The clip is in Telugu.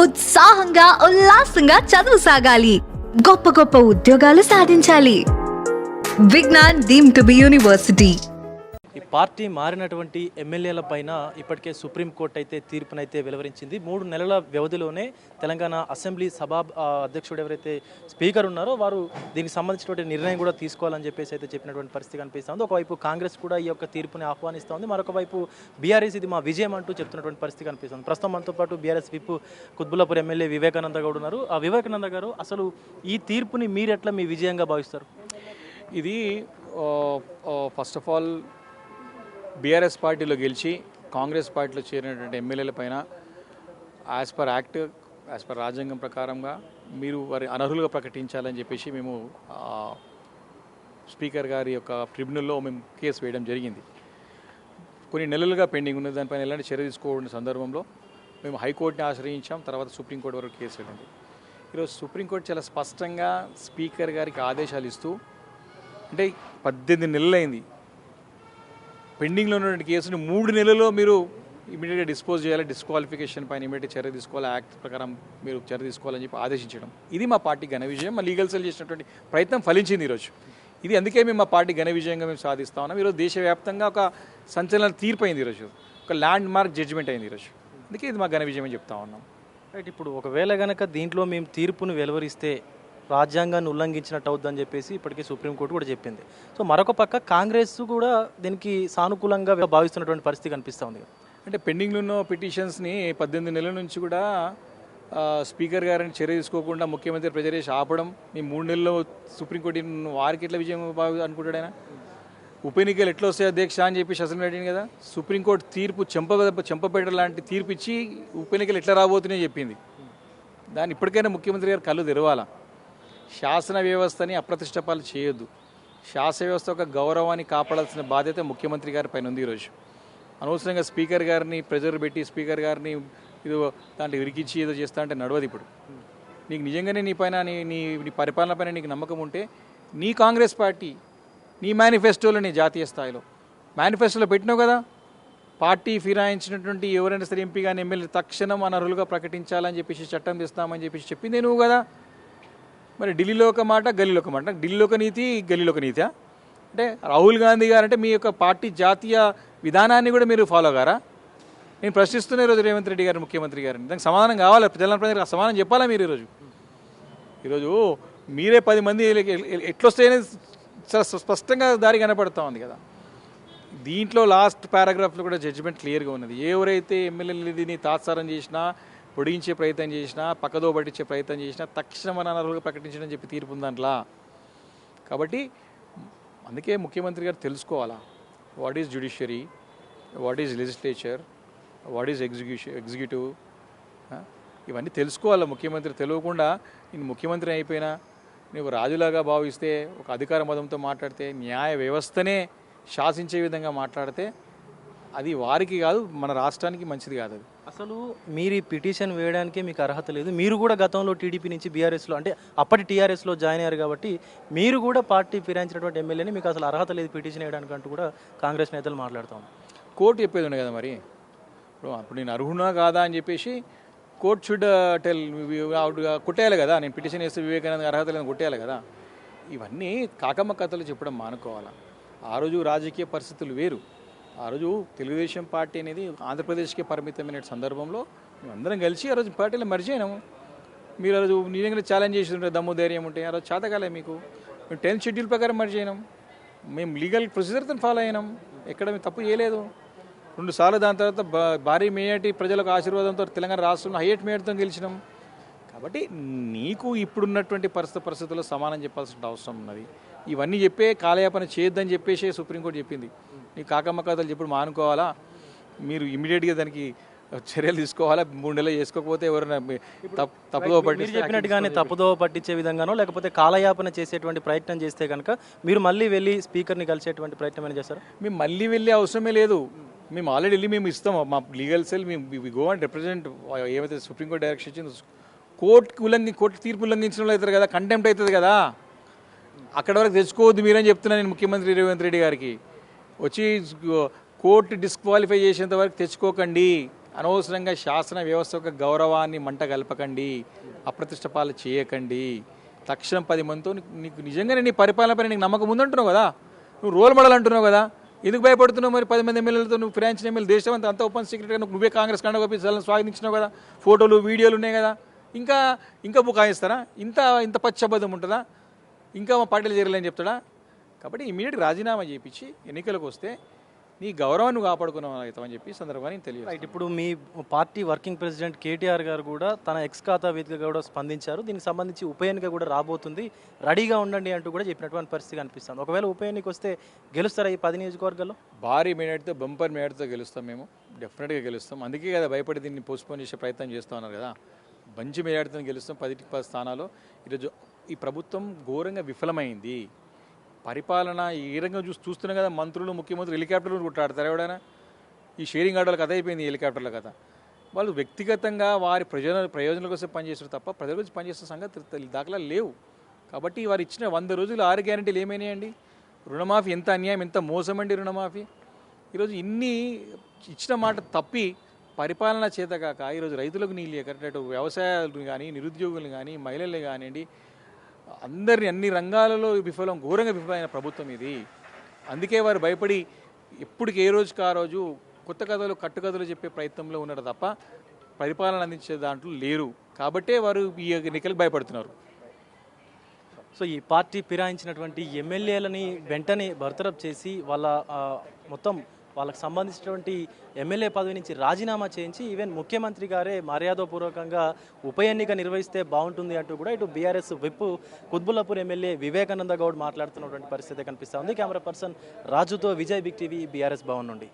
ఉత్సాహంగా ఉల్లాసంగా చదువు సాగాలి, గొప్ప గొప్ప ఉద్యోగాలు సాధించాలి. Vignan deemed to be university. ఈ పార్టీ మారినటువంటి ఎమ్మెల్యేల పైన ఇప్పటికే సుప్రీంకోర్టు అయితే తీర్పునైతే వెలువరించింది. 3 నెలల వ్యవధిలోనే తెలంగాణ అసెంబ్లీ సభా అధ్యక్షుడు ఎవరైతే స్పీకర్ ఉన్నారో వారు దీనికి సంబంధించినటువంటి నిర్ణయం కూడా తీసుకోవాలని చెప్పేసి అయితే చెప్పినటువంటి పరిస్థితి కనిపిస్తుంది. ఒకవైపు కాంగ్రెస్ కూడా ఈ యొక్క తీర్పుని ఆహ్వానిస్తోంది, మరొక వైపు బీఆర్ఎస్ ఇది మా విజయం అంటూ చెప్తున్నటువంటి పరిస్థితి కనిపిస్తుంది. ప్రస్తుతం మనతో పాటు BRS whip Quthbullapur MLA Vivekananda Goud ఉన్నారు. ఆ వివేకానంద గారు, అసలు ఈ తీర్పుని మీరు ఎట్లా మీ విజయంగా భావిస్తారు? ఇది ఫస్ట్ ఆఫ్ ఆల్ బీఆర్ఎస్ పార్టీలో గెలిచి కాంగ్రెస్ పార్టీలో చేరినటువంటి ఎమ్మెల్యేల పైన as per act, as per రాజ్యాంగం ప్రకారంగా మీరు వారి అనర్హులుగా ప్రకటించాలని చెప్పేసి మేము స్పీకర్ గారి యొక్క ట్రిబ్యునల్లో మేము కేసు వేయడం జరిగింది. కొన్ని నెలలుగా పెండింగ్ ఉన్నది, దానిపైన ఎలాంటి చర్య తీసుకోవడం సందర్భంలో మేము హైకోర్టుని ఆశ్రయించాం. తర్వాత సుప్రీంకోర్టు వరకు కేసు వెళ్ళింది. ఈరోజు సుప్రీంకోర్టు చాలా స్పష్టంగా స్పీకర్ గారికి ఆదేశాలు ఇస్తూ, అంటే 18 నెలలైంది పెండింగ్లో ఉన్నటువంటి కేసుని 3 నెలల్లో మీరు ఇమీడియట్గా డిస్పోజ్ చేయాలి, డిస్క్వాలిఫికేషన్ పైన ఇమీడియట్ చర్య తీసుకోవాలి, యాక్ట్ ప్రకారం మీరు చర్య తీసుకోవాలని చెప్పి ఆదేశించడం, ఇది మా పార్టీ ఘన విజయం. మా లీగల్ సెల్ చేసినటువంటి ప్రయత్నం ఫలించింది ఈరోజు. ఇది అందుకే మేము మా పార్టీ ఘన విజయంగా మేము సాధిస్తా ఉన్నాం. ఈరోజు దేశవ్యాప్తంగా ఒక సంచలన తీర్పు అయింది, ఈరోజు ఒక ల్యాండ్ మార్క్ జడ్జిమెంట్ అయింది ఈరోజు. అందుకే ఇది మా ఘన విజయం అని చెప్తా ఉన్నాం. రైట్, ఇప్పుడు ఒకవేళ కనుక దీంట్లో మేము తీర్పును వెలువరిస్తే రాజ్యాంగాన్ని ఉల్లంఘించినట్టు అవుద్దని చెప్పేసి ఇప్పటికే సుప్రీంకోర్టు కూడా చెప్పింది. సో మరొక పక్క కాంగ్రెస్ కూడా దీనికి సానుకూలంగా భావిస్తున్నటువంటి పరిస్థితి కనిపిస్తూ ఉంది. అంటే పెండింగ్లో ఉన్న పిటిషన్స్ని 18 నెలల నుంచి కూడా స్పీకర్ గారిని చర్య తీసుకోకుండా ముఖ్యమంత్రి ప్రెజర్ చేసి ఆపడం, ఈ 3 నెలల్లో సుప్రీంకోర్టు వారికి ఎట్లా విజయం అనుకుంటాడు ఆయన? ఉప ఎన్నికలు ఎట్లా వస్తాయి అధ్యక్ష అని చెప్పి అసెంబ్లీ అడిగింది కదా. సుప్రీంకోర్టు తీర్పు చెంపపేట లాంటి తీర్పు ఇచ్చి ఉప ఎన్నికలు ఎట్లా రాబోతున్నాయో చెప్పింది. దాన్ని ఇప్పటికైనా ముఖ్యమంత్రి గారు కళ్ళు తెరవాలా. శాసన వ్యవస్థని అప్రతిష్టపాలు చేయొద్దు. శాసన వ్యవస్థ యొక్క గౌరవాన్ని కాపాడాల్సిన బాధ్యత ముఖ్యమంత్రి గారి పైన ఉంది. ఈరోజు అనవసరంగా స్పీకర్ గారిని ప్రెజర్ పెట్టి స్పీకర్ గారిని ఇది దాంట్లో ఇరికిచ్చి ఏదో చేస్తా అంటే నడవదు. ఇప్పుడు నీకు నిజంగానే నీ పైన నీ పరిపాలన పైన నీకు నమ్మకం ఉంటే నీ కాంగ్రెస్ పార్టీ నీ మేనిఫెస్టోలో, నీ జాతీయ స్థాయిలో మేనిఫెస్టోలో పెట్టినావు కదా, పార్టీ ఫిరాయించినటువంటి ఎవరైనా సరే ఎంపీ కానీ ఎమ్మెల్యే తక్షణం అనర్హులుగా ప్రకటించాలని చెప్పేసి చట్టం తెస్తామని చెప్పేసి చెప్పిందే నువ్వు కదా. మరి ఢిల్లీలో ఒక మాట, గల్లీలో ఒక మాట. ఢిల్లీలో ఒక నీతి, గల్లీలో ఒక నీతియా? అంటే రాహుల్ గాంధీ గారు అంటే మీ యొక్క పార్టీ జాతీయ విధానాన్ని కూడా మీరు ఫాలో గారా? నేను ప్రశ్నిస్తున్నా ఈరోజు రేవంత్ రెడ్డి గారు ముఖ్యమంత్రి గారిని. దానికి సమాధానం కావాలి, ప్రజలకు సమాధానం చెప్పాలా మీరు? ఈరోజు మీరే 10 మంది ఎట్లొస్తాయని చాలా స్పష్టంగా దారి కనపడుతూ ఉంది కదా. దీంట్లో లాస్ట్ పారాగ్రాఫ్లో కూడా జడ్జిమెంట్ క్లియర్గా ఉన్నది. ఎవరైతే ఎమ్మెల్యేని తాత్సారం చేసినా, పొడిగించే ప్రయత్నం చేసినా, పక్కదో పట్టించే ప్రయత్నం చేసినా తక్షణం అనర్హులుగా ప్రకటించడం చెప్పి తీర్పు ఉంది దాంట్లో. కాబట్టి అందుకే ముఖ్యమంత్రి గారు తెలుసుకోవాలా, what is judiciary, what is legislature, what is executive, ఇవన్నీ తెలుసుకోవాలా ముఖ్యమంత్రి. తెలియకుండా నేను ముఖ్యమంత్రి అయిపోయినా నువ్వు రాజులాగా భావిస్తే, ఒక అధికార మదంతో మాట్లాడితే, న్యాయ వ్యవస్థనే శాసించే విధంగా మాట్లాడితే అది వారికి కాదు, మన రాష్ట్రానికి మంచిది కాదు. అది అసలు మీరు ఈ పిటిషన్ వేయడానికే మీకు అర్హత లేదు. మీరు కూడా గతంలో టీడీపీ నుంచి బీఆర్ఎస్లో, అంటే అప్పటి టీఆర్ఎస్లో జాయిన్ అయ్యారు కాబట్టి మీరు కూడా పార్టీ ఫిరాయించినటువంటి ఎమ్మెల్యేని, మీకు అసలు అర్హత లేదు పిటిషన్ వేయడానికి అంటూ కూడా కాంగ్రెస్ నేతలు మాట్లాడుతాం. కోర్టు చెప్పేది ఉండే కదా. మరి అప్పుడు నేను అర్హునా కాదా అని చెప్పేసి కోర్టు షుడ్ టెల్, కొట్టేయాలి కదా. నేను పిటిషన్ వేస్తే వివేకానంద అర్హత లేదని కొట్టేయాలి కదా. ఇవన్నీ కాకమ్మ కథలు చెప్పడం మానుకోవాలా. ఆ రోజు రాజకీయ పరిస్థితులు వేరు. ఆ రోజు తెలుగుదేశం పార్టీ అనేది ఆంధ్రప్రదేశ్కే పరిమితమైన సందర్భంలో మేమందరం కలిసి ఆ రోజు పార్టీలో మర్జ్ అయినాము. మీరు ఆ రోజు నిజంగా ఛాలెంజ్ చేసి ఉంటే దమ్ము ధైర్యం ఉంటే ఆ రోజు చేతకాలే మీకు. మేము 10th షెడ్యూల్ ప్రకారం మర్జ్ అయినాం. మేము లీగల్ ప్రొసీజర్తో ఫాలో అయినాం. ఎక్కడ మేము తప్పు చేయలేదు. 2 సార్లు దాని తర్వాత భారీ మేయటి ప్రజలకు ఆశీర్వాదంతో తెలంగాణ రాష్ట్రంలో హైయెస్ట్ మేయర్తో గెలిచినాం. కాబట్టి నీకు ఇప్పుడున్నటువంటి పరిస్థితుల్లో సమానం చెప్పాల్సిన అవసరం ఉన్నది. ఇవన్నీ చెప్పే కాలయాపన చేయొద్దని చెప్పేసి సుప్రీంకోర్టు చెప్పింది. నీకు కాకమ్మ కథలు చెప్పుడు మానుకోవాలా, మీరు ఇమీడియట్గా దానికి చర్యలు తీసుకోవాలా. 3 నెలలు చేసుకోకపోతే ఎవరైనా తప్పుదోవ పట్టించి చెప్పినట్టుగానే తప్పుదోవ పట్టించే విధంగానో లేకపోతే కాలయాపన చేసేటువంటి ప్రయత్నం చేస్తే కనుక మీరు మళ్ళీ వెళ్ళి స్పీకర్ని కలిసేటువంటి ప్రయత్నం ఏమైనా చేస్తారు? మేము మళ్ళీ వెళ్ళే అవసరమే లేదు. మేము ఆల్రెడీ వెళ్ళి మేము ఇస్తాం. మా లీగల్ సెల్ మేము గో అండ్ రిప్రజెంట్ ఏమైతే సుప్రీంకోర్టు డైరెక్షన్ ఇచ్చింది. కోర్టు తీర్పు ఉల్లంఘించడం అవుతుంది కదా, కంటెంప్ట్ అవుతుంది కదా. అక్కడ వరకు తెచ్చుకోవద్దు మీరని చెప్తున్నాను నేను ముఖ్యమంత్రి రేవంత్ రెడ్డి గారికి. వచ్చి కోర్టు డిస్క్వాలిఫై చేసేంత వరకు తెచ్చుకోకండి అనవసరంగా శాసన వ్యవస్థ యొక్క గౌరవాన్ని మంట కలపకండి, అప్రతిష్ట పాలు చేయకండి. తక్షణం 10 మందితో నీకు నిజంగానే నీ పరిపాలనపై నీకు నమ్మకం ఉందంటున్నావు కదా, నువ్వు రోల్ మోడల్ అంటున్నావు కదా, ఎందుకు భయపడుతున్నావు మరి? 10 మంది ఎమ్మెల్యేలతో నువ్వు ఫినాన్స్ ఎమ్మెల్యే దేశం అంతా ఓపెన్ సీక్రెట్గా నువ్వే కాంగ్రెస్ కండ పంపించాలని స్వాగతించినావు కదా, ఫోటోలు వీడియోలు ఉన్నాయి కదా, ఇంకా బుకాయిస్తారా? ఇంత పచ్చబద్ధం ఉంటుందా? ఇంకా మా పార్టీలు చేరలేని చెప్తాడా? కాబట్టి ఇమీడియట్ రాజీనామా చేయించి ఎన్నికలకు వస్తే నీ గౌరవాన్ని కాపాడుకున్నావు అవుతామని చెప్పి సందర్భాన్ని తెలియదు. రైట్, ఇప్పుడు మీ పార్టీ వర్కింగ్ ప్రెసిడెంట్ కేటీఆర్ గారు కూడా తన ఎక్స్ ఖాతా వేదికగా కూడా స్పందించారు. దీనికి సంబంధించి ఉప ఎన్నిక కూడా రాబోతుంది, రెడీగా ఉండండి అంటూ కూడా చెప్పినటువంటి పరిస్థితి కనిపిస్తుంది. ఒకవేళ ఉప ఎన్నిక వస్తే గెలుస్తారా ఈ 10 నియోజకవర్గాల్లో? భారీ మేడతో బంపర్ మేడతో గెలుస్తాం, మేము డెఫినెట్గా గెలుస్తాం. అందుకే కదా భయపడి దీన్ని పోస్ట్పోన్ చేసే ప్రయత్నం చేస్తూ ఉన్నారు కదా. మంచి మేడతో గెలుస్తాం, 10 స్థానాలు. ఈరోజు ఈ ప్రభుత్వం ఘోరంగా విఫలమైంది. పరిపాలన ఈ రంగం చూస్తున్నాం కదా, మంత్రులు ముఖ్యమంత్రులు హెలికాప్టర్లు కొట్టాడతారు ఎవడైనా. ఈ షేరింగ్ ఆటోల కథ అయిపోయింది, ఈ హెలికాప్టర్ల కథ. వాళ్ళు వ్యక్తిగతంగా వారి ప్రయోజనాల కోసం పనిచేస్తారు తప్ప ప్రజల గురించి పనిచేస్తున్న సంగతి దాఖలాలు లేవు. కాబట్టి వారు ఇచ్చిన 100 రోజులు 6 గ్యారెంటీలు ఏమైనాయండి? రుణమాఫీ ఎంత అన్యాయం, ఎంత మోసం అండి రుణమాఫీ. ఈరోజు ఇన్ని ఇచ్చిన మాట తప్పి పరిపాలన చేతకాక ఈరోజు రైతులకు నీళ్ళు కరెక్ట్, వ్యవసాయాలు కానీ, నిరుద్యోగులు కానీ, మహిళలు కానివ్వండి, అందరినీ అన్ని రంగాలలో ఘోరంగా విఫలమైన ప్రభుత్వం ఇది. అందుకే వారు భయపడి ఎప్పటికి ఏ రోజుకి ఆ రోజు కొత్త కథలు కట్టుకథలు చెప్పే ప్రయత్నంలో ఉన్నారు తప్ప పరిపాలన అందించే దాంట్లో లేరు. కాబట్టే వారు ఈ ఎన్నికలకు భయపడుతున్నారు. సో ఈ పార్టీ ఫిరాయించినటువంటి ఎమ్మెల్యేలని వెంటనే బర్తరఫ్ చేసి మొత్తం వాళ్ళకి సంబంధించినటువంటి ఎమ్మెల్యే పదవి నుంచి రాజీనామా చేయించి ఈవెన్ ముఖ్యమంత్రి గారే మర్యాదపూర్వకంగా ఉప ఎన్నిక నిర్వహిస్తే బాగుంటుంది అంటూ కూడా ఇటు BRS whip Quthbullapur MLA Vivekananda Goud మాట్లాడుతున్నటువంటి పరిస్థితి కనిపిస్తూ ఉంది. కెమెరా పర్సన్ రాజుతో Vijay Big TV, BRS Bhavan నుండి.